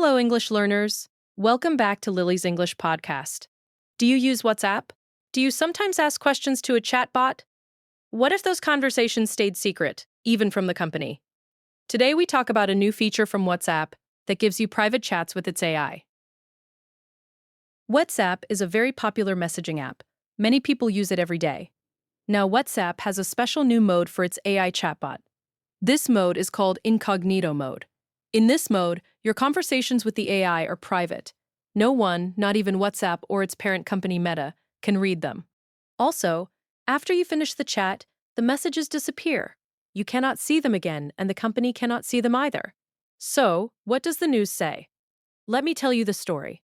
Hello, English learners. Welcome back to Lily's English podcast. Do you use WhatsApp? Do you sometimes ask questions to a chatbot? What if those conversations stayed secret, even from the company? Today we talk about a new feature from WhatsApp that gives you private chats with its AI. WhatsApp is a very popular messaging app. Many people use it every day. Now, WhatsApp has a special new mode for its AI chatbot. This mode is called incognito mode. In this mode, your conversations with the AI are private. No one, not even WhatsApp or its parent company Meta, can read them. Also, after you finish the chat, the messages disappear. You cannot see them again, and the company cannot see them either. So, what does the news say? Let me tell you the story.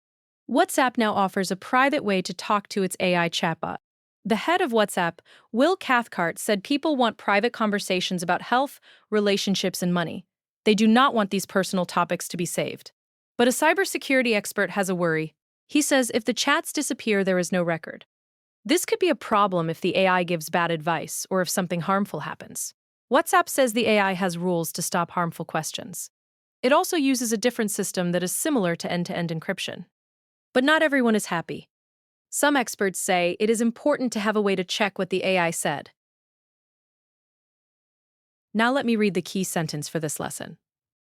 WhatsApp now offers a private way to talk to its AI chatbot. The head of WhatsApp, Will Cathcart, said people want private conversations about health, relationships, and money. They do not want these personal topics to be saved. But a cybersecurity expert has a worry. He says if the chats disappear, there is no record. This could be a problem if the AI gives bad advice or if something harmful happens. WhatsApp says the AI has rules to stop harmful questions. It also uses a different system that is similar to end-to-end encryption. But not everyone is happy. Some experts say it is important to have a way to check what the AI said. Now let me read the key sentence for this lesson.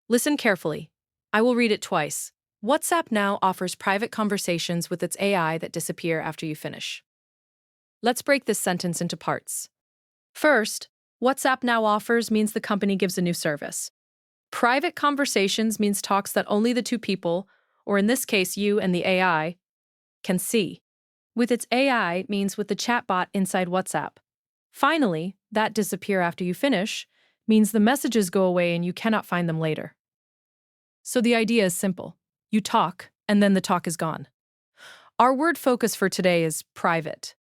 Listen carefully. I will read it twice. WhatsApp now offers private conversations with its AI that disappear after you finish. Let's break this sentence into parts. First, WhatsApp now offers means the company gives a new service. Private conversations means talks that only the two people, or in this case you and the AI, can see. With its AI means with the chatbot inside WhatsApp. Finally, that disappear after you finish means the messages go away and you cannot find them later. So the idea is simple. You talk, and then the talk is gone. Our word focus for today is private.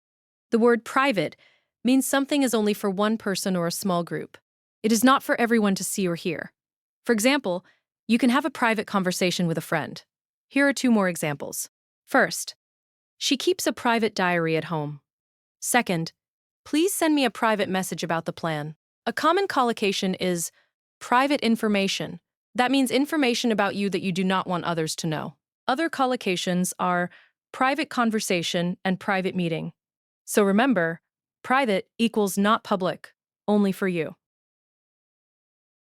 The word private means something is only for one person or a small group. It is not for everyone to see or hear. For example, you can have a private conversation with a friend. Here are two more examples. First, she keeps a private diary at home. Second, please send me a private message about the plan. A common collocation is private information. That means information about you that you do not want others to know. Other collocations are private conversation and private meeting. So remember, private equals not public, only for you.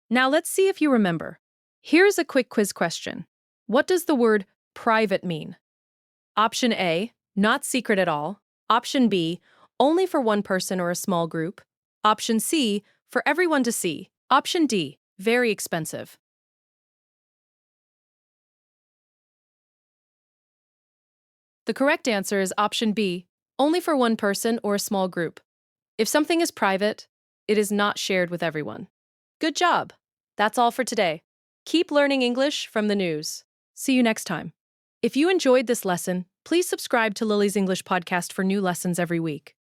Now let's see if you remember. Here's a quick quiz question. What does the word private mean? Option A, not secret at all. Option B, only for one person or a small group. Option C, for everyone to see. Option D, very expensive. The correct answer is option B, only for one person or a small group. If something is private, it is not shared with everyone. Good job! That's all for today. Keep learning English from the news. See you next time. If you enjoyed this lesson, please subscribe to Lily's English podcast for new lessons every week.